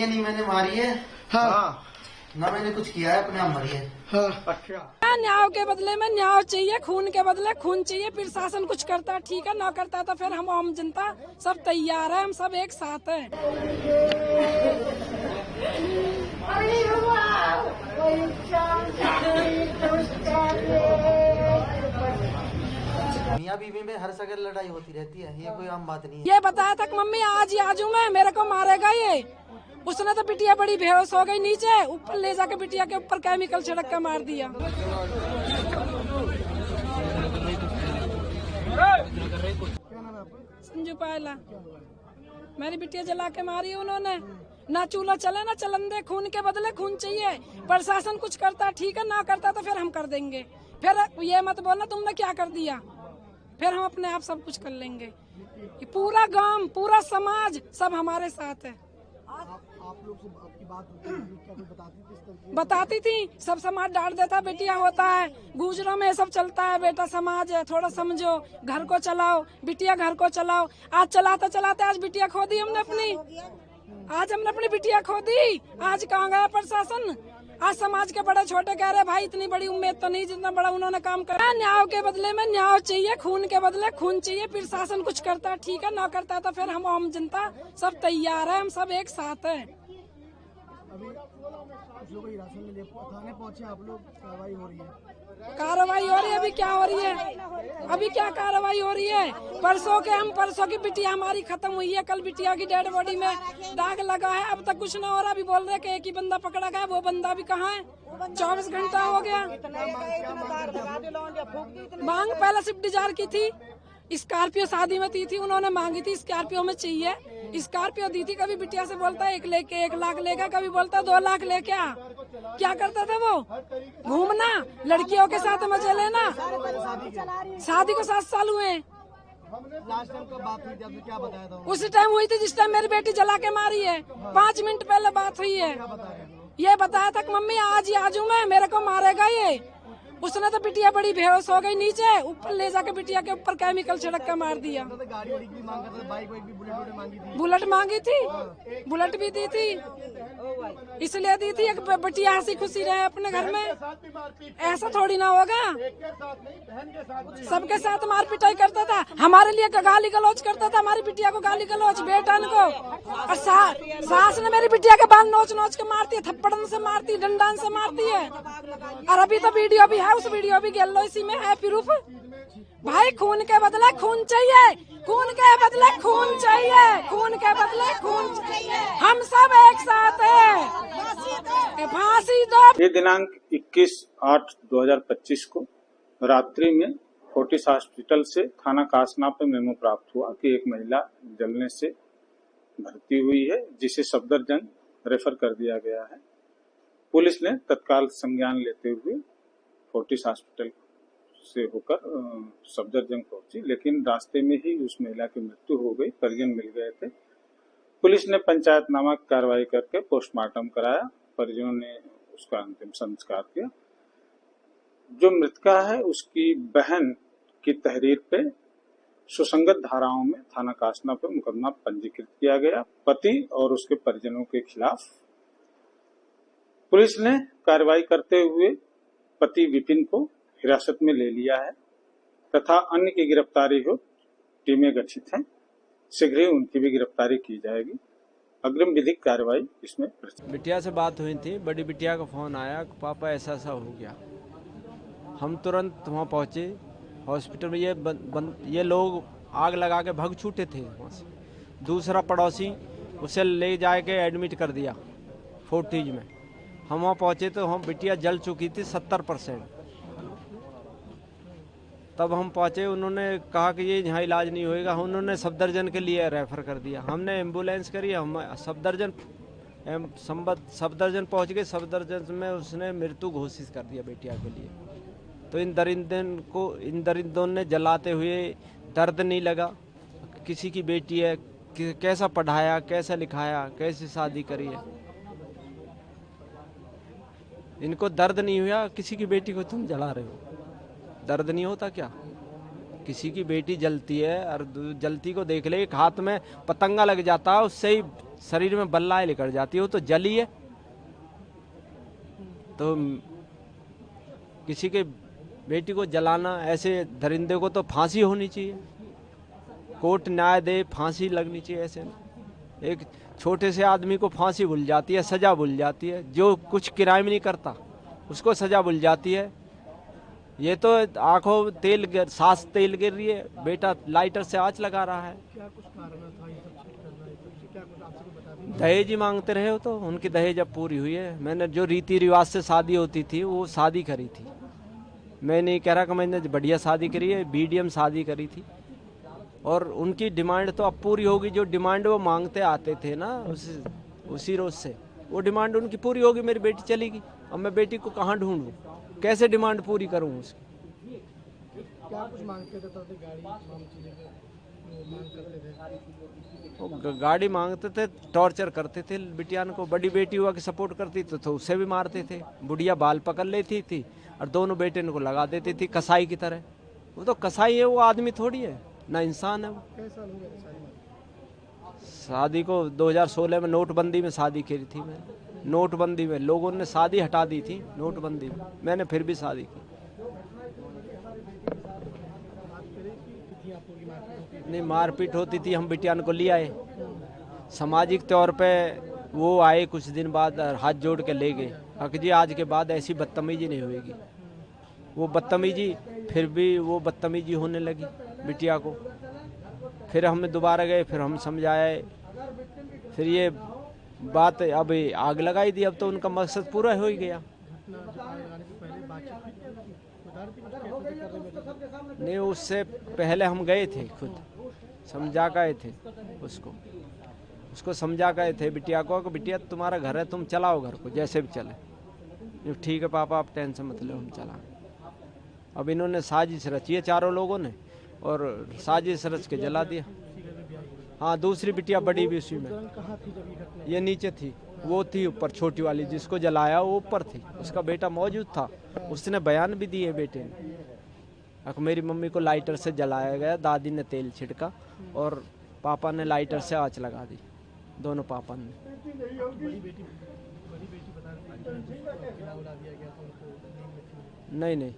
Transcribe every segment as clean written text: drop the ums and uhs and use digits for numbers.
है, नहीं मैंने मारी है। हाँ। ना मैंने कुछ किया है, अपने आप मरी है। हाँ। अच्छा, न्याय के बदले में न्याय चाहिए, खून के बदले खून चाहिए। प्रशासन कुछ करता ठीक है, ना करता तो फिर हम आम जनता सब तैयार है, हम सब एक साथ है। मियाँ बीवी में हर जगह लड़ाई होती रहती है, ये कोई आम बात नहीं है। ये बताया था कि मम्मी आज ही आजू मैं, मेरे को मारेगा ये। उसने तो बिटिया बड़ी बेहोश हो गई, नीचे ऊपर ले जाके बिटिया के ऊपर केमिकल छिड़क के मार दिया। संजू पायला, मेरी बिटिया जला के मारी उन्होंने। ना चूल्हा चले ना चलन दे, खून के बदले खून चाहिए। प्रशासन कुछ करता ठीक है, ना करता तो फिर हम कर देंगे। फिर ये मत बोलना तुमने क्या कर दिया, फिर हम अपने आप सब कुछ कर लेंगे। ये पूरा गांव, पूरा समाज सब हमारे साथ है। आप लोग से आपकी बात होती है, क्या कोई बताती किस तरह बताती थी, सब समाज डांट देता, बेटिया होता है, गुजरों में सब चलता है, बेटा समाज है, थोड़ा समझो, घर को चलाओ, बिटिया घर को चलाओ। आज चलाते चलाते आज बिटिया खो दी हमने अपनी, आज हमने अपनी बिटिया खो दी। आज कहाँ गया प्रशासन? आज समाज के बड़े छोटे कह रहे भाई इतनी बड़ी उम्मीद तो नहीं जितना बड़ा उन्होंने काम करा। न्याय के बदले में न्याय चाहिए, खून के बदले खून चाहिए। प्रशासन कुछ करता ठीक है, ना करता तो फिर हम आम जनता सब तैयार है, हम सब एक साथ है। अभी कुछ लोग हिरासत में ले थाने पहुंचे, आप लोग कार्रवाई हो रही है? कार्रवाई हो रही है। अभी क्या हो रही है? अभी क्या कार्रवाई हो रही है? परसों की बिटिया हमारी खत्म हुई है, कल बिटिया की डेड बॉडी में दाग लगा है, अब तक कुछ ना हो रहा। अभी बोल रहे कि एक ही बंदा पकड़ा गया, वो बंदा भी कहाँ है? 24 घंटा हो गया। मांग पहले सिर्फ डिजायर की थी, स्कॉर्पियो शादी में दी थी, उन्होंने मांगी थी स्कॉर्पियो में चाहिए, स्कॉर्पियो दी थी। कभी बिटिया से बोलता है 1 लाख लेगा, कभी बोलता 2 लाख लेके आ। क्या करता था वो? घूमना, लड़कियों के साथ मजे लेना। शादी को 7 साल हुए। लास्ट टाइम कब बात हुई थी, आपने क्या बताया था? उसी टाइम हुई थी जिस टाइम मेरी बेटी जला के मारी है। 5 मिनट पहले बात हुई है। ये बताया था कि मम्मी आज ही आजू मैं, मेरे को मारेगा ये। उसने तो बिटिया बड़ी बेहोश हो गई, नीचे ऊपर ले जाके बिटिया के ऊपर केमिकल छिड़क के मार दिया। गाड़ी वाड़ी की मांग करता था, बाइक वाइक भी बुलेट मांगी थी? बुलेट मांगी थी, बुलेट भी दी थी, इसलिए दी थी एक बिटिया हंसी खुशी रहे अपने घर में। ऐसा थोड़ी ना होगा, सबके साथ मार पिटाई करता था, हमारे लिए गाली गलौज करता था, हमारी बिटिया को गाली गलौज, बेटन को। और सास ने मेरी बिटिया के बाल नोच नोच के मारती है, थप्पड़न से मारती है, डंडन से मारती है। और अभी तो वीडियो भी है, उस वीडियो भी गेलो इसी में है प्रूफ। भाई खून के बदले खून चाहिए, खून के बदले खून चाहिए, खून के बदले खून चाहिए। हम सब एक साथ हैं, फांसी दो। ये दिनांक 21/8/2025 को रात्रि में फोर्टिस हॉस्पिटल से थाना कासना पे मेमो प्राप्त हुआ कि एक महिला जलने से भर्ती हुई है, जिसे सफदरजंग रेफर कर दिया गया है। पुलिस ने तत्काल संज्ञान लेते हुए फोर्टिस हॉस्पिटल से होकर सफदरजंग पहुंची, लेकिन रास्ते में ही उस महिला की मृत्यु हो गई। परिजन मिल गए थे। पुलिस ने पंचायतनामा कार्रवाई करके पोस्टमार्टम कराया, परिजनों ने उसका अंतिम संस्कार किया। जो मृतका है उसकी बहन की तहरीर पे सुसंगत धाराओं में थाना कासना पे मुकदमा पंजीकृत किया गया। पति और उसके परिजनों के खिलाफ पुलिस ने कार्रवाई करते हुए पति विपिन को हिरासत में ले लिया है तथा अन्य की गिरफ्तारी हो टीमें गठित हैं। शीघ्र ही उनकी भी गिरफ्तारी की जाएगी। अग्रिम विधिक कार्रवाई इसमें। बिटिया से बात हुई थी, बड़ी बिटिया का फोन आया कि पापा ऐसा ऐसा हो गया। हम तुरंत वहाँ पहुँचे हॉस्पिटल में। ये लोग आग लगा के भाग छूटे थे वहाँ से। दूसरा पड़ोसी उसे ले जाके एडमिट कर दिया फोर्टिज में। हम वहाँ पहुँचे तो हम बिटिया जल चुकी थी 70%। तब हम पहुँचे, उन्होंने कहा कि ये यहाँ इलाज नहीं होएगा, उन्होंने सफदरजंग के लिए रेफ़र कर दिया। हमने एम्बुलेंस करी, हम सफदरजंग पहुँच गए। सफदरजंग में उसने मृत्यु घोषित कर दिया बेटिया के लिए। तो इन दरिंदों ने जलाते हुए दर्द नहीं लगा, किसी की बेटी है, कैसा पढ़ाया, कैसा लिखाया, कैसे शादी करी है। इनको दर्द नहीं हुआ, किसी की बेटी को तुम जला रहे हो, दर्द नहीं होता क्या? किसी की बेटी जलती है और जलती को देख ले, एक हाथ में पतंगा लग जाता है, उससे ही शरीर में बल्लाएं निकल जाती है, वो तो जली है। तो किसी के बेटी को जलाना, ऐसे दरिंदे को तो फांसी होनी चाहिए, कोर्ट न्याय दे, फांसी लगनी चाहिए। ऐसे एक छोटे से आदमी को फांसी भूल जाती है, सजा भूल जाती है, जो कुछ क्राइम नहीं करता उसको सजा भूल जाती है। ये तो आंखों सांस तेल गिर रही है, बेटा लाइटर से आंच लगा रहा है। क्या कुछ कारण था ये सब चीज करना, ये सब चीज क्या कुछ आपसे बता दी? दहेज ही मांगते रहे हो, तो उनकी दहेज अब पूरी हुई है। मैंने जो रीति रिवाज से शादी होती थी वो शादी करी थी। मैं नहीं कह रहा कि मैंने बढ़िया शादी करी है, मीडियम शादी करी थी। और उनकी डिमांड तो अब पूरी होगी, जो डिमांड वो मांगते आते थे ना उसी रोज से, वो डिमांड उनकी पूरी होगी, मेरी बेटी चलेगी। अब मैं बेटी को कहाँ ढूंढूं, कैसे डिमांड पूरी करूं उसकी? क्या कुछ मांगते थे? तो गाड़ी मांग करते थे, वो गाड़ी मांगते थे, टॉर्चर करते थे बिटियान को। बड़ी बेटी हुआ कि सपोर्ट करती तो उससे भी मारते थे। बुढ़िया बाल पकड़ लेती थी और दोनों बेटे को लगा देती थी कसाई की तरह। वो तो कसाई है, वो आदमी थोड़ी है, ना इंसान है वो। कैसा हो गया शादी? शादी को 2016 में नोटबंदी में शादी करी थी मैंने। नोटबंदी में लोगों ने शादी हटा दी थी, नोटबंदी में मैंने फिर भी शादी की। नहीं, मारपीट होती थी, हम बिटियान को ले आए सामाजिक तौर पे। वो आए कुछ दिन बाद, हाथ जोड़ के ले गए, हक जी आज के बाद ऐसी बदतमीजी नहीं होगी। वो बदतमीजी, फिर भी वो बदतमीजी होने लगी बिटिया को। फिर हम दोबारा गए, फिर हम समझाए, फिर ये बात अब आग लगाई दी। अब तो उनका मकसद पूरा हो ही गया। नहीं, उससे पहले हम गए थे, खुद समझा गए थे उसको समझा गए थे बिटिया को कि बिटिया तुम्हारा घर है, तुम चलाओ घर को जैसे भी चले। ठीक है पापा, आप टेंशन मत लो, हम चला। अब इन्होंने साजिश रची है चारों लोगों ने, और साजिश रच के जला दिया। हाँ, दूसरी बिटिया बड़ी भी उसी में, ये नीचे थी, वो थी ऊपर, छोटी वाली जिसको जलाया वो ऊपर थी। उसका बेटा मौजूद था, उसने बयान भी दिए बेटे ने। मेरी मम्मी को लाइटर से जलाया गया, दादी ने तेल छिड़का और पापा ने लाइटर से आंच लगा दी, दोनों पापा ने। नहीं,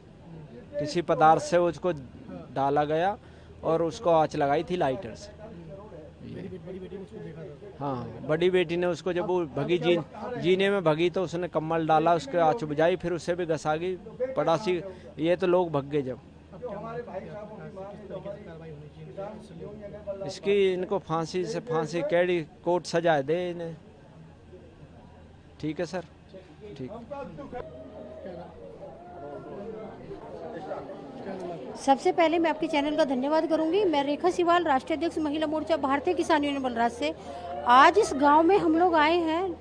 किसी पदार्थ से उसको डाला गया और उसको आंच लगाई थी लाइटर से। हाँ, बड़ी बेटी ने उसको, जब वो भगी जीने में भगी तो उसने कम्बल डाला, उसके आंच बुझाई, फिर उससे भी घसा गई पड़ासी। ये तो लोग भग गए जब। इसकी इनको फांसी से फांसी कैडी कोर्ट सजा दे इन्हें। ठीक है सर, ठीक। सबसे पहले मैं आपके चैनल का धन्यवाद करूंगी। मैं रेखा सिवाल, राष्ट्रीय अध्यक्ष महिला मोर्चा भारतीय किसान यूनियन बलराज से। आज इस गांव में हम लोग आए हैं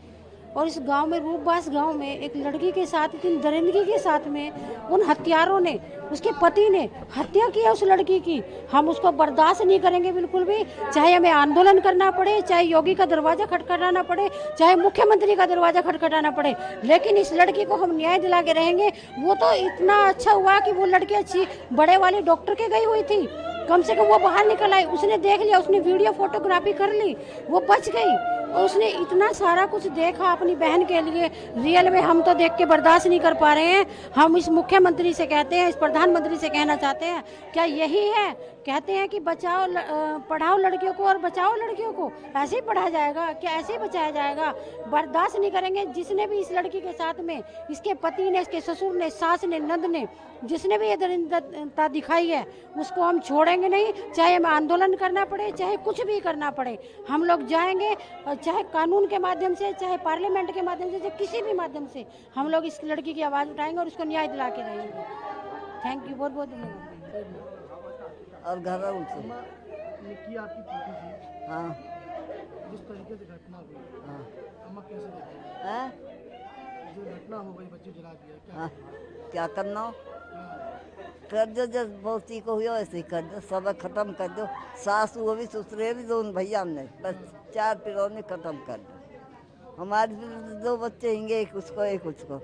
और इस गांव में, रूपबास गांव में, एक लड़की के साथ, इतनी दरिंदगी के साथ में उन हत्यारों ने, उसके पति ने हत्या की है उस लड़की की। हम उसको बर्दाश्त नहीं करेंगे बिल्कुल भी, चाहे हमें आंदोलन करना पड़े, चाहे योगी का दरवाजा खटखटाना पड़े, चाहे मुख्यमंत्री का दरवाजा खटखटाना पड़े, लेकिन इस लड़की को हम न्याय दिला के रहेंगे। वो तो इतना अच्छा हुआ कि वो लड़की अच्छी बड़े वाले डॉक्टर के गई हुई थी, कम से कम वो बाहर निकल आई, उसने देख लिया, उसने वीडियो फोटोग्राफी कर ली, वो बच गई। और उसने इतना सारा कुछ देखा अपनी बहन के लिए। रियल में हम तो देख के बर्दाश्त नहीं कर पा रहे हैं। हम इस मुख्यमंत्री से कहते हैं, इस प्रधानमंत्री से कहना चाहते हैं, क्या यही है? कहते हैं कि बचाओ, पढ़ाओ लड़कियों को और बचाओ लड़कियों को, ऐसे ही पढ़ा जाएगा क्या? ऐसे ही बचाया जाएगा? बर्दाश्त नहीं करेंगे। जिसने भी इस लड़की के साथ में, इसके पति ने, इसके ससुर ने, सास ने, नंद ने, जिसने भी ये दरिंदता दिखाई है, उसको हम छोड़ेंगे नहीं। चाहे हमें आंदोलन करना पड़े, चाहे कुछ भी करना पड़े, हम लोग जाएंगे। चाहे कानून के माध्यम से, चाहे पार्लियामेंट के माध्यम से, चाहे किसी भी माध्यम से हम लोग इस लड़की की आवाज़ उठाएंगे और उसको न्याय दिला के रहेंगे। थैंक यू, बहुत बहुत धन्यवाद। और घर उनसे निकी आपकी पोती थी, हाँ जिस तरीके से घटना हुई, हाँ अम्मा कैसे देखी? हैं? जो घटना हो गई, बच्ची जला दिया, क्या? हाँ, क्या करना हो? हाँ, कर दो, जब बहुती को हुआ वैसे ही कर दो, सब खत्म कर दो। सास वो भी, ससुरे भी, दोनों भैया ने, बस 4 पीढ़ों ने खत्म कर दो। हमारे भी 2 बच्चे हिंगे, एक उसको एक उसको,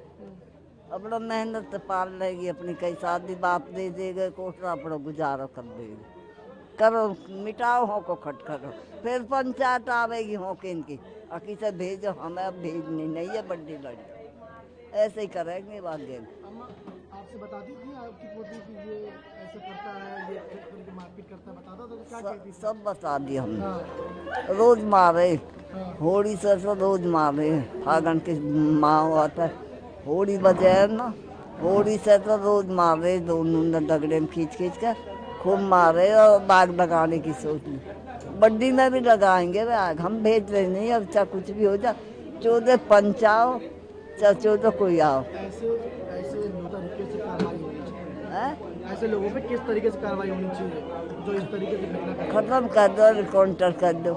अपना मेहनत पाल लेगी अपनी, कई शादी बाप दे देगा कोठरा अपना गुजारा कर देगी। करो मिटाओ हो को खट करो, फिर पंचायत आवेगी हो के इनकी अकी से भेजो, हमें अब भेजनी नहीं है बड़ी लड़की, ऐसे ही करेंगे आगे। अम्मा आपसे बताती थी आपकी पोती कि ये ऐसे करता है, ये करके मारपीट करता है, बताता था तो क्या कहती थी? सब बता दिया हमने। हाँ। रोज मारे, होली से तो रोज मारे, फागन के माँ आता है होली बजे ना, होली से तो रोज मारे, दोनों दगड़े में खींच खींच कर खूब मारे और बाग लगाने की सोच ली। बड्डी में भी लगाएंगे बाग, हम भेज रहे नहीं, अब चाहे कुछ भी हो जाए, 14 पंचाओ चाहे 14 कोई आओ। ऐसे ऐसे तरीके से कार्रवाई होनी चाहिए। हैं? ऐसे लोगों पे किस तरीके से कार्रवाई होनी चाहिए जो इस तरीके से घटना करे? खत्म कर दो, रिकाउंटर कर दो,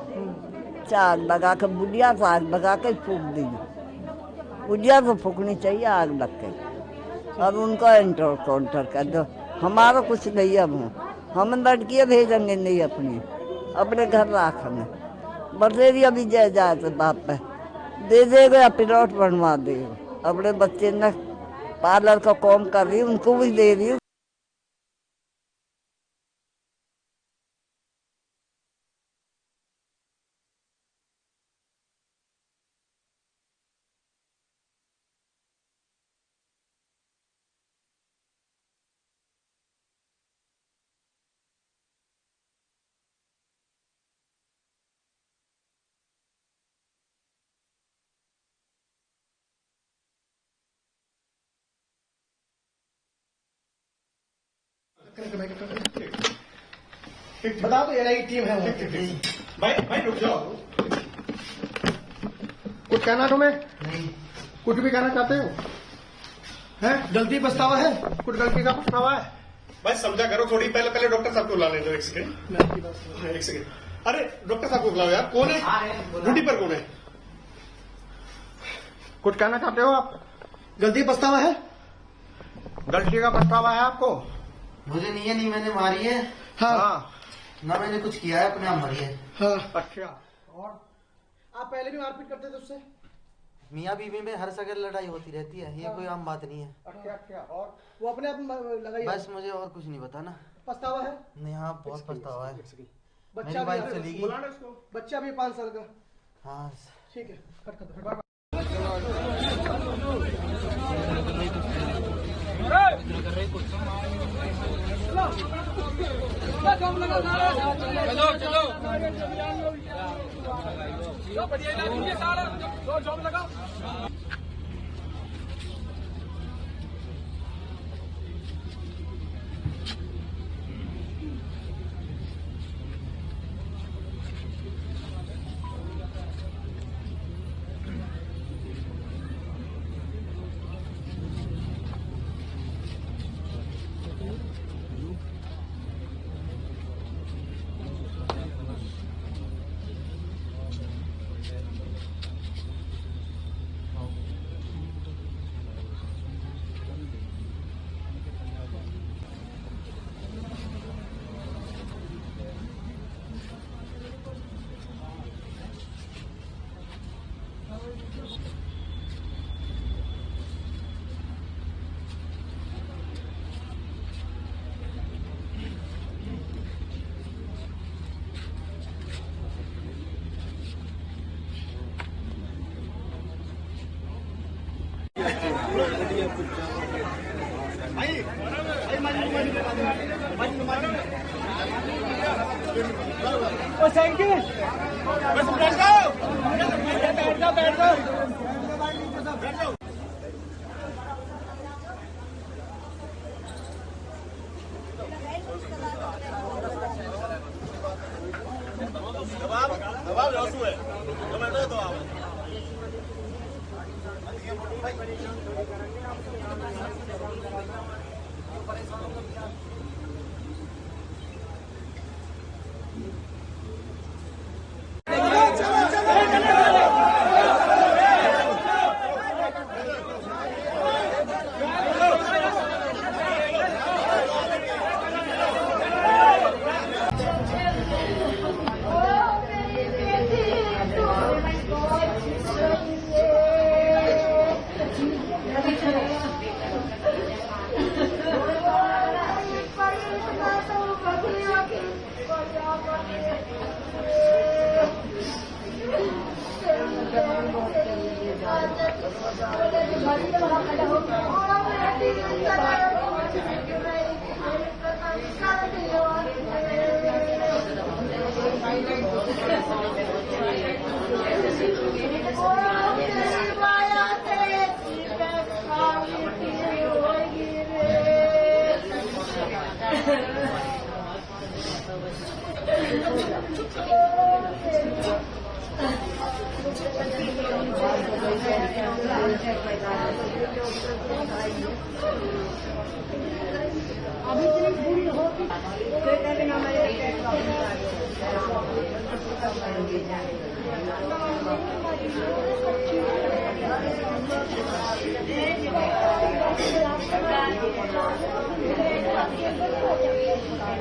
आग लगा कर बुढ़िया से आग लगा कर फूक दीजिए, बुढ़िया तो फूकनी चाहिए आग लग के, और उनका काउंटर कर दो। हमारा कुछ नहीं है, हम लड़कियाँ भेजेंगे नहीं अपनी, अपने घर रखेंगे। बसेरी अभी जाए तो बाप पे दे देगा या प्लॉट बनवा देगा, अपने बच्चे ने पार्लर का काम कर रही, उनको भी दे रही हूँ। बता तो, ये रही टीम है वहाँ की। भाई रुक जाओ। कुछ कहना तुम्हें? नहीं। कुछ भी कहना चाहते हो? हैं? गलती पछतावा है? कुछ गलती का पछतावा है? भाई समझा करो थोड़ी, पहले डॉक्टर साहब को बुला ले दो, एक सेकंड। मैं आपकी बात सुन रहा हूँ। एक सेकंड, अरे डॉक्टर साहब को बुलाओ यार। कौन है ड्यूटी पर, कौन है? कुछ कहना चाहते हो आप? गलती पछतावा है? गलती का पछतावा है आपको? मुझे नहीं है, नहीं मैंने मारी है, हाँ। ना मैंने कुछ किया है, अपने आप मरी है। हाँ। अच्छा, और आप पहले भी मारपीट करते थे उससे? मियाँ बीवी में हर जगह लड़ाई होती रहती है, ये कोई आम बात नहीं है। अच्छा, और वो अपने आप लगाई? बस मुझे और कुछ नहीं पता ना। पछतावा है? नहीं, हाँ बहुत पछतावा है। बच्चा मेरी भी वाइफ चली गई। बच्चा भी 5 साल का। हाँ ठीक है, कट कर दो। अभी